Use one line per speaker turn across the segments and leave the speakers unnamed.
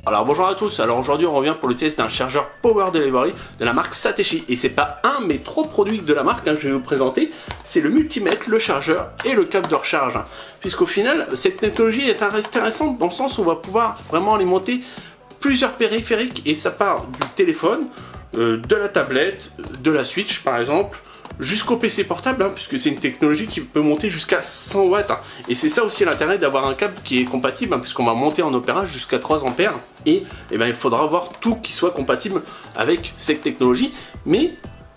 Alors bonjour à tous, alors aujourd'hui on revient pour le test d'un chargeur Power Delivery de la marque Satechi. Et c'est pas un mais trois produits de la marque que je vais vous présenter, c'est le multimètre, le chargeur et le câble de recharge. Puisqu'au final, cette technologie est intéressante dans le sens où on va pouvoir vraiment alimenter plusieurs périphériques et ça part du téléphone, de la tablette, de la Switch par exemple, jusqu'au PC portable, puisque c'est une technologie qui peut monter jusqu'à 100 watts. Et c'est ça aussi l'intérêt d'avoir un câble qui est compatible, puisqu'on va monter en Opera jusqu'à 3 ampères. Et il faudra avoir tout qui soit compatible avec cette technologie. Mais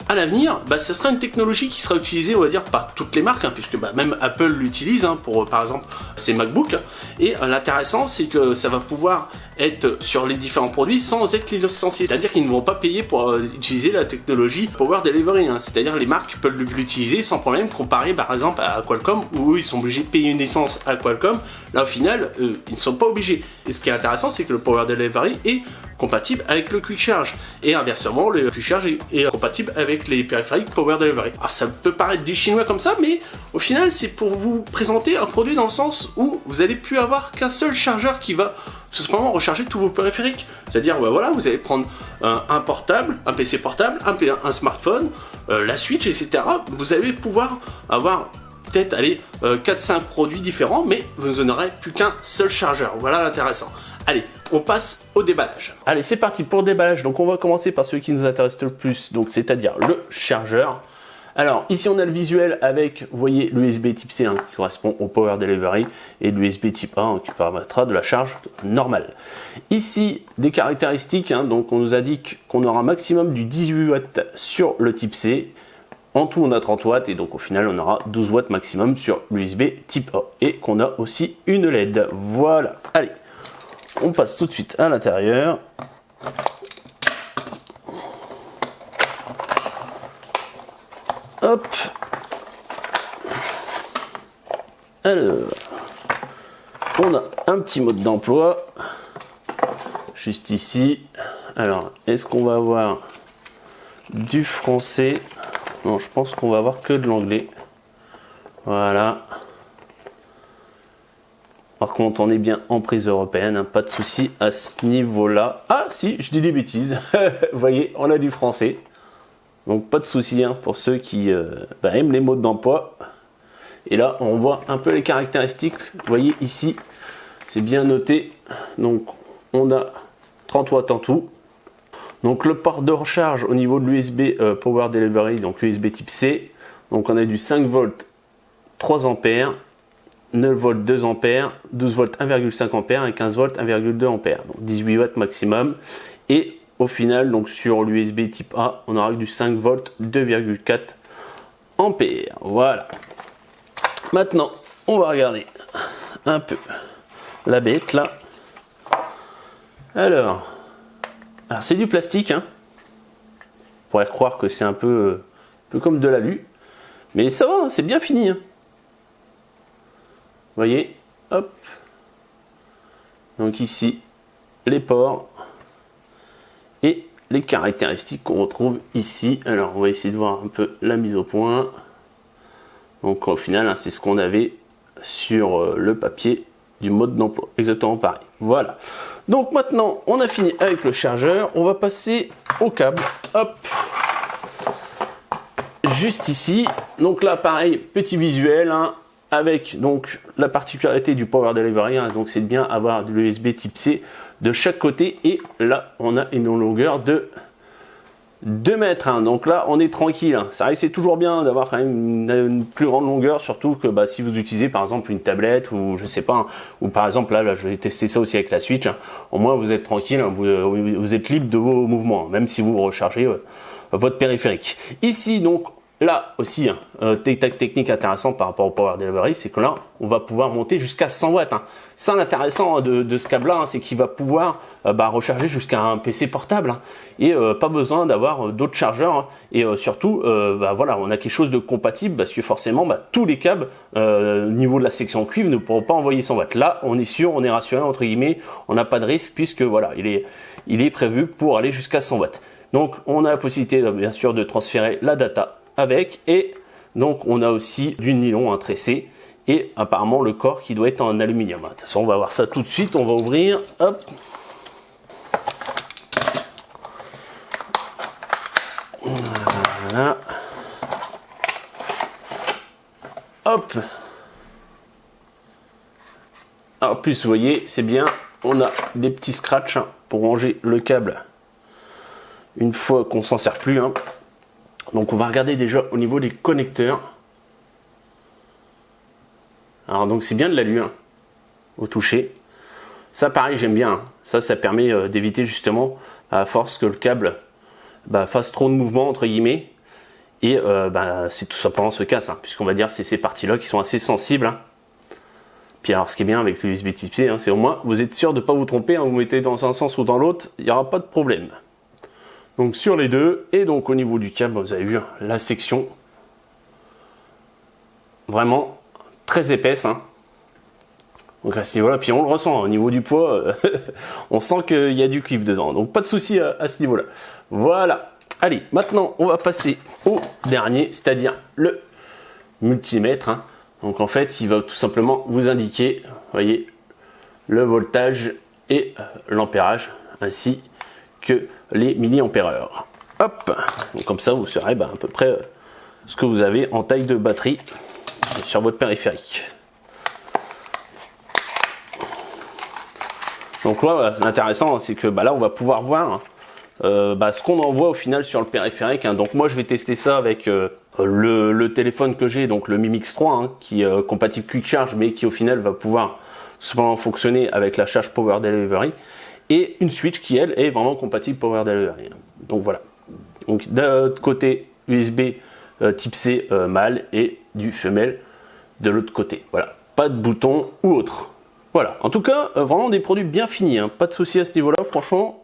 à l'avenir, ça sera une technologie qui sera utilisée, on va dire, par toutes les marques, puisque même Apple l'utilise pour, par exemple, ses MacBooks. Et l'intéressant, c'est que ça va pouvoir être sur les différents produits sans être licencié. C'est-à-dire qu'ils ne vont pas payer pour utiliser la technologie Power Delivery. C'est-à-dire les marques peuvent l'utiliser sans problème, comparé par exemple à Qualcomm, où ils sont obligés de payer une licence à Qualcomm. Là, au final, ils ne sont pas obligés. Et ce qui est intéressant, c'est que le Power Delivery est compatible avec le Quick Charge. Et inversement, le Quick Charge est compatible avec les périphériques Power Delivery. Alors ça peut paraître des chinois comme ça, mais au final, c'est pour vous présenter un produit dans le sens où vous n'allez plus avoir qu'un seul chargeur qui va tout simplement recharger tous vos périphériques. C'est-à-dire, voilà, vous allez prendre un portable, un PC portable, un smartphone, la Switch, etc. Vous allez pouvoir avoir peut-être 4-5 produits différents, mais vous n'aurez plus qu'un seul chargeur. Voilà l'intéressant. Allez, on passe au déballage. Allez, c'est parti pour le déballage. Donc on va commencer par celui qui nous intéresse le plus, donc c'est-à-dire le chargeur. Alors ici on a le visuel avec, vous voyez, l'USB type C qui correspond au Power Delivery et l'USB type A qui permettra de la charge normale. Ici des caractéristiques, donc on nous a dit qu'on aura un maximum du 18 watts sur le type C. En tout on a 30 watts et donc au final on aura 12 watts maximum sur l'USB type A et qu'on a aussi une LED. Voilà, allez, on passe tout de suite à l'intérieur. Hop. Alors, on a un petit mode d'emploi juste ici. Alors, est-ce qu'on va avoir du français? Non, je pense qu'on va avoir que de l'anglais. Voilà. Par contre, on est bien en prise européenne, pas de souci à ce niveau-là. Ah, si, je dis des bêtises. Vous voyez, on a du français. Donc pas de souci pour ceux qui aiment les modes d'emploi. Et là on voit un peu les caractéristiques. Vous voyez ici, c'est bien noté. Donc on a 30 watts en tout. Donc le port de recharge au niveau de l'USB Power Delivery, donc USB type C. Donc on a du 5 volts 3 ampères, 9 volts 2 ampères, 12 volts 1,5 ampères et 15 volts 1,2 ampères. Donc 18 watts maximum. Et au final, donc sur l'USB type A, on aura du 5 volts 2,4 ampères. Voilà. Maintenant, on va regarder un peu la bête là. Alors c'est du plastique. On pourrait croire que c'est un peu comme de l'alu, mais ça va, c'est bien fini. Vous voyez, hop. Donc ici, les ports. Et les caractéristiques qu'on retrouve ici. Alors on va essayer de voir un peu la mise au point. Donc au final, c'est ce qu'on avait sur le papier du mode d'emploi. Exactement pareil. Voilà. Donc maintenant, on a fini avec le chargeur. On va passer au câble. Hop. Juste ici. Donc là, pareil, petit visuel. Avec donc la particularité du Power Delivery. Donc c'est de bien avoir de l'USB type C de chaque côté, et là on a une longueur de 2 mètres. Donc là on est tranquille. C'est vrai que c'est toujours bien d'avoir quand même une plus grande longueur, surtout que si vous utilisez par exemple une tablette ou je sais pas, ou par exemple là je vais tester ça aussi avec la Switch. Au moins vous êtes tranquille, vous êtes libre de vos mouvements, même si vous rechargez votre périphérique. Ici donc là aussi, technique intéressante par rapport au Power Delivery, c'est que là, on va pouvoir monter jusqu'à 100 watts. Ça, l'intéressant de ce câble-là, c'est qu'il va pouvoir recharger jusqu'à un PC portable. Et pas besoin d'avoir d'autres chargeurs. Et surtout, voilà, on a quelque chose de compatible parce que forcément, tous les câbles, au niveau de la section cuivre, ne pourront pas envoyer 100 watts. Là, on est sûr, on est rassuré, entre guillemets, on n'a pas de risque puisque voilà, il est prévu pour aller jusqu'à 100 watts. Donc, on a la possibilité, bien sûr, de transférer la data avec, et donc on a aussi du nylon tressé et apparemment le corps qui doit être en aluminium. De toute façon, on va voir ça tout de suite. On va ouvrir, hop, Voilà. Hop. En plus, vous voyez, c'est bien, on a des petits scratchs pour ranger le câble une fois qu'on s'en sert plus. Donc on va regarder déjà au niveau des connecteurs. Alors donc c'est bien de l'alu au toucher. Ça pareil j'aime bien. Ça permet d'éviter justement à force que le câble fasse trop de mouvement entre guillemets. Et c'est tout simplement se casse. Puisqu'on va dire c'est ces parties-là qui sont assez sensibles. Puis alors ce qui est bien avec l'USB Type C, c'est au moins vous êtes sûr de ne pas vous tromper, vous mettez dans un sens ou dans l'autre, il n'y aura pas de problème. Donc sur les deux, et donc au niveau du câble, vous avez vu la section vraiment très épaisse. Donc à ce niveau-là, puis on le ressent, au niveau du poids, on sent qu'il y a du cuivre dedans, donc pas de souci à ce niveau-là. Voilà, allez, maintenant on va passer au dernier, c'est-à-dire le multimètre. Donc en fait, il va tout simplement vous indiquer, vous voyez, le voltage et l'ampérage, ainsi que les milliampères-heure. Hop, donc comme ça, vous saurez à peu près ce que vous avez en taille de batterie sur votre périphérique. Donc là, l'intéressant, c'est que là, on va pouvoir voir ce qu'on envoie au final sur le périphérique. Donc moi, je vais tester ça avec le téléphone que j'ai, donc le Mi Mix 3, qui est compatible Quick Charge, mais qui au final va pouvoir souvent fonctionner avec la charge Power Delivery, et une Switch qui elle est vraiment compatible Power Delivery. Donc voilà. Donc d'un autre côté USB Type C mâle et du femelle de l'autre côté. Voilà. Pas de bouton ou autre. Voilà. En tout cas, vraiment des produits bien finis. Pas de souci à ce niveau-là. Franchement,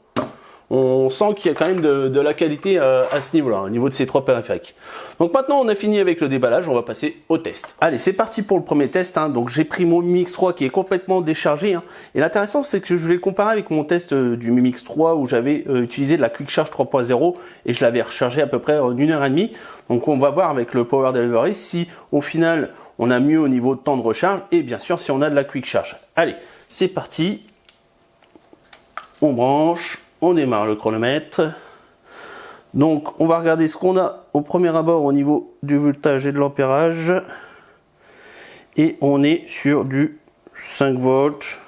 on sent qu'il y a quand même de la qualité à ce niveau-là, au niveau de ces trois périphériques. Donc maintenant, on a fini avec le déballage, on va passer au test. Allez, c'est parti pour le premier test. Donc j'ai pris mon Mi Mix 3 qui est complètement déchargé. Et l'intéressant, c'est que je vais le comparer avec mon test du Mi Mix 3 où j'avais utilisé de la Quick Charge 3.0 et je l'avais rechargé à peu près en 1h30. Donc on va voir avec le Power Delivery si au final on a mieux au niveau de temps de recharge et bien sûr si on a de la Quick Charge. Allez, c'est parti. On branche. On démarre le chronomètre. Donc, on va regarder ce qu'on a au premier abord au niveau du voltage et de l'ampérage. Et on est sur du 5 volts.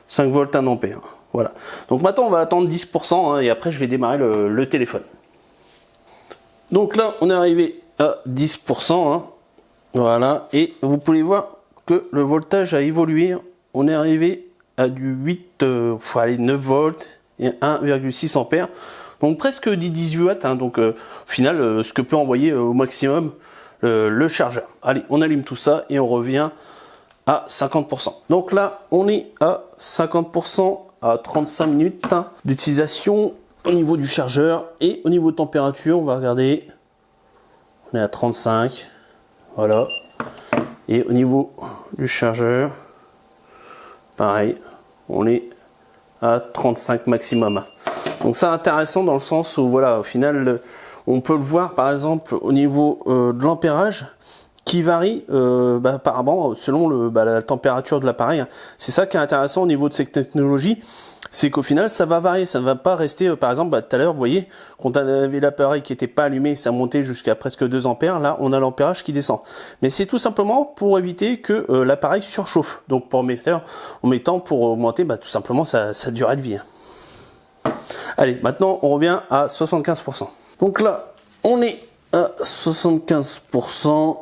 5 volts 1 ampère. Voilà. Donc maintenant, on va attendre 10% et après, je vais démarrer le téléphone. Donc là, on est arrivé à 10%. Voilà. Et vous pouvez voir que le voltage a évolué. On est arrivé à du 9 volts et 1,6 ampères, donc presque 18 watts, donc au final ce que peut envoyer au maximum le chargeur. Allez, on allume tout ça et on revient à 50%. Donc là on est à 50% à 35 minutes d'utilisation au niveau du chargeur, et au niveau de température on va regarder, on est à 35, voilà, et au niveau du chargeur pareil, on est à 35 maximum. Donc c'est intéressant dans le sens où voilà, au final on peut le voir par exemple au niveau de l'ampérage qui varie apparemment selon la température de l'appareil. C'est ça qui est intéressant au niveau de cette technologie, c'est qu'au final ça va varier, ça ne va pas rester par exemple tout à l'heure vous voyez quand on avait l'appareil qui n'était pas allumé, ça montait jusqu'à presque 2 ampères, là on a l'ampérage qui descend, mais c'est tout simplement pour éviter que l'appareil surchauffe, donc en mettant pour augmenter tout simplement sa durée de vie. Allez, maintenant on revient à 75%. Donc là on est à 75%,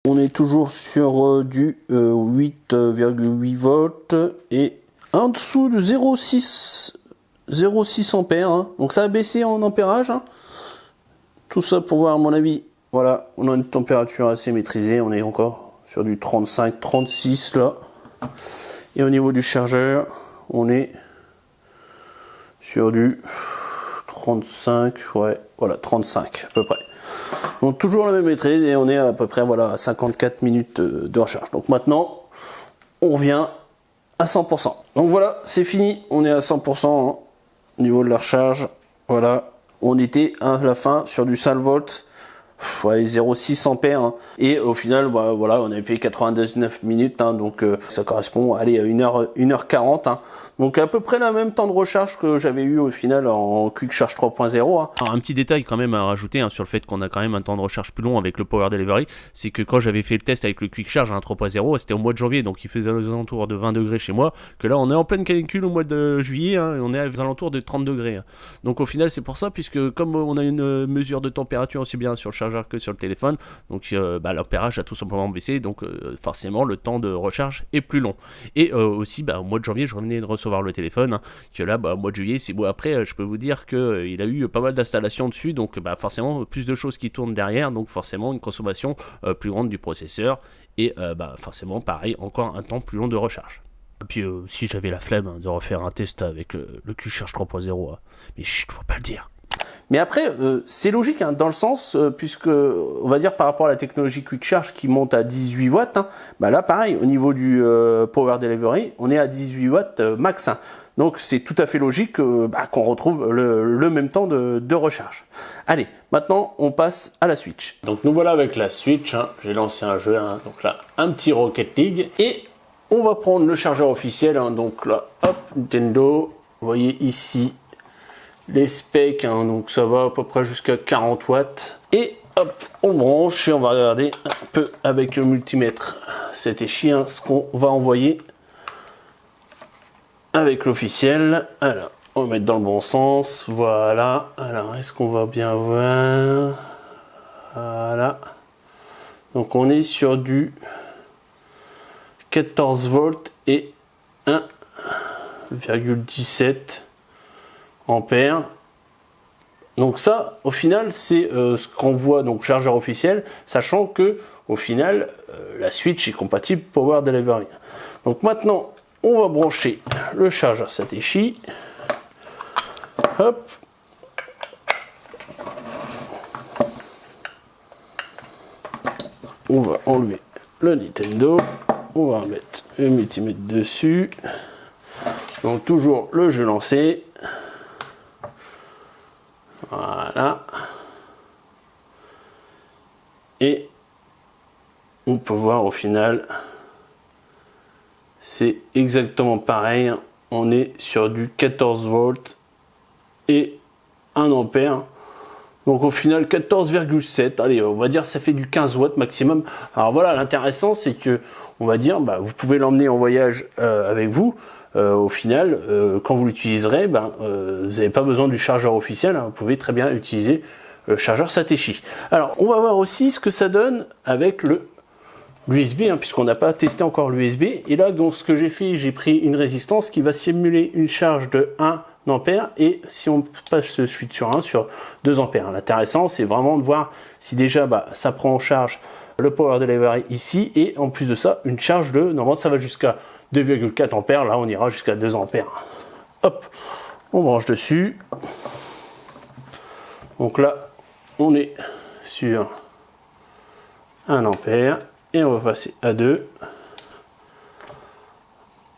on est toujours sur du 8,8 volts et en dessous de 0,6 ampères, donc ça a baissé en ampérage. Tout ça pour voir, à mon avis, voilà, on a une température assez maîtrisée, on est encore sur du 35-36 là. Et au niveau du chargeur, on est sur du 35, ouais, voilà, 35 à peu près. Donc toujours la même maîtrise et on est à peu près voilà, à 54 minutes de recharge. Donc maintenant, on revient à 100%. Donc voilà, c'est fini, on est à 100% au niveau de la recharge. Voilà, on était à la fin sur du 5 volts ouais, 0,6 ampères, hein. Et au final, bah, voilà, on avait fait 99 minutes, hein, donc ça correspond, allez, à 1h40, hein. Donc à peu près le même temps de recharge que j'avais eu au final en Quick Charge 3.0, hein.
Alors, un petit détail quand même à rajouter, hein, sur le fait qu'on a quand même un temps de recharge plus long avec le Power Delivery, c'est que quand j'avais fait le test avec le Quick Charge 3.0, c'était au mois de janvier, donc il faisait aux alentours de 20 degrés chez moi, que là on est en pleine canicule au mois de juillet, hein, et on est aux alentours de 30 degrés. Hein. Donc au final c'est pour ça, puisque comme on a une mesure de température aussi bien sur le chargeur que sur le téléphone, donc l'ampérage a tout simplement baissé, donc forcément le temps de recharge est plus long. Et aussi au mois de janvier je revenais de recevoir le téléphone, hein, que là au mois de juillet, 6 mois après, je peux vous dire qu'il a eu pas mal d'installations dessus, donc forcément plus de choses qui tournent derrière, donc forcément une consommation plus grande du processeur, et forcément pareil, encore un temps plus long de recharge. Et puis si j'avais la flemme, hein, de refaire un test avec le Quick Charge 3.0, hein. Mais chut, faut pas le dire.
Mais après, c'est logique, hein, dans le sens, puisque, on va dire par rapport à la technologie Quick Charge qui monte à 18 watts, hein, là pareil, au niveau du Power Delivery, on est à 18 watts max, hein. Donc c'est tout à fait logique qu'on retrouve le même temps de recharge. Allez, maintenant on passe à la Switch. Donc nous voilà avec la Switch, hein. J'ai lancé un jeu, hein, donc là un petit Rocket League, et on va prendre le chargeur officiel, hein, donc là, hop, Nintendo, vous voyez ici les specs, hein, donc ça va à peu près jusqu'à 40 watts, et hop, on branche et on va regarder un peu avec le multimètre cet échine, ce qu'on va envoyer avec l'officiel. Alors, on va mettre dans le bon sens. Voilà. Alors, est-ce qu'on va bien voir? Voilà. Donc, on est sur du 14 volts et 1,17 ampères. Donc ça, au final, c'est ce qu'on voit, donc chargeur officiel, sachant que au final, la Switch est compatible Power Delivery. Donc maintenant, on va brancher le chargeur Satechi. Hop. On va enlever le Nintendo. On va mettre le multimètre dessus. Donc toujours le jeu lancé. Voilà. Et on peut voir au final, c'est exactement pareil. On est sur du 14 volts et 1 ampère. Donc au final 14,7. Allez, on va dire ça fait du 15 watts maximum. Alors voilà, l'intéressant c'est que on va dire vous pouvez l'emmener en voyage avec vous. Au final, quand vous l'utiliserez, vous n'avez pas besoin du chargeur officiel, hein, vous pouvez très bien utiliser le chargeur Satechi. Alors, on va voir aussi ce que ça donne avec l'USB, hein, puisqu'on n'a pas testé encore l'USB. Et là, donc, ce que j'ai fait, j'ai pris une résistance qui va simuler une charge de 1 ampère, et si on passe le switch sur 1, sur 2 ampères. L'intéressant, c'est vraiment de voir si déjà ça prend en charge le Power Delivery ici, et en plus de ça, une charge de, normalement ça va jusqu'à 2,4 ampères, là on ira jusqu'à 2 ampères. Hop, on branche dessus. Donc là, on est sur 1 ampère, et on va passer à 2.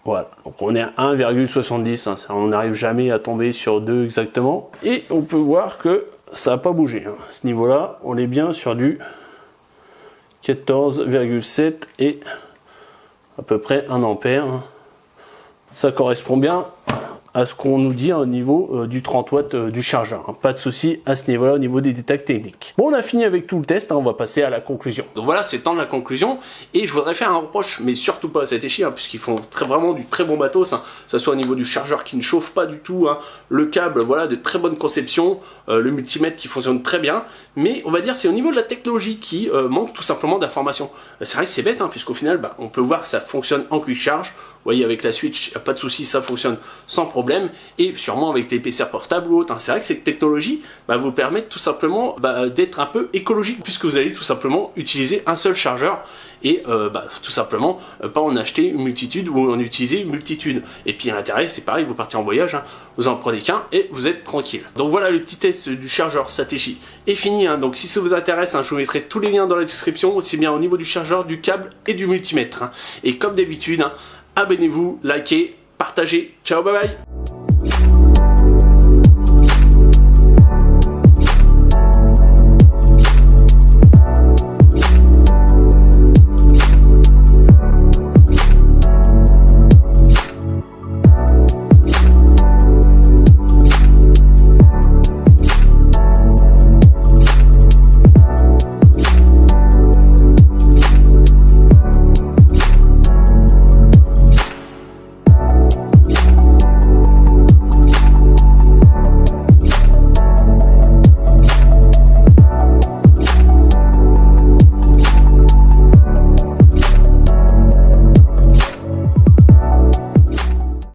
Voilà, donc on est à 1,70, hein, on n'arrive jamais à tomber sur 2 exactement. Et on peut voir que ça n'a pas bougé, hein. À ce niveau-là, on est bien sur du 14,7 et à peu près 1 ampère. Ça correspond bien à ce qu'on nous dit au niveau du 30 watts du chargeur, hein. Pas de souci à ce niveau-là au niveau des détails techniques. Bon, on a fini avec tout le test, hein, on va passer à la conclusion. Donc voilà, c'est le temps de la conclusion, et je voudrais faire un reproche, mais surtout pas à Satechi, hein, puisqu'ils font vraiment du très bon matos, hein, que ce soit au niveau du chargeur qui ne chauffe pas du tout, hein, le câble, voilà, de très bonne conception, le multimètre qui fonctionne très bien, mais on va dire c'est au niveau de la technologie qui manque tout simplement d'informations. C'est vrai que c'est bête, hein, puisqu'au final, on peut voir que ça fonctionne en quick charge. Vous voyez, avec la Switch, pas de souci, ça fonctionne sans problème, et sûrement avec les PC portables ou autre, hein. C'est vrai que cette technologie vous permet tout simplement d'être un peu écologique, puisque vous allez tout simplement utiliser un seul chargeur, et tout simplement pas en acheter une multitude ou en utiliser une multitude. Et puis à l'intérieur, c'est pareil, vous partez en voyage, hein, vous en prenez qu'un et vous êtes tranquille. Donc voilà, le petit test du chargeur Satechi est fini, hein. Donc si ça vous intéresse, hein, je vous mettrai tous les liens dans la description, aussi bien au niveau du chargeur, du câble et du multimètre, hein. Et comme d'habitude, hein, abonnez-vous, likez, partagez. Ciao, bye bye.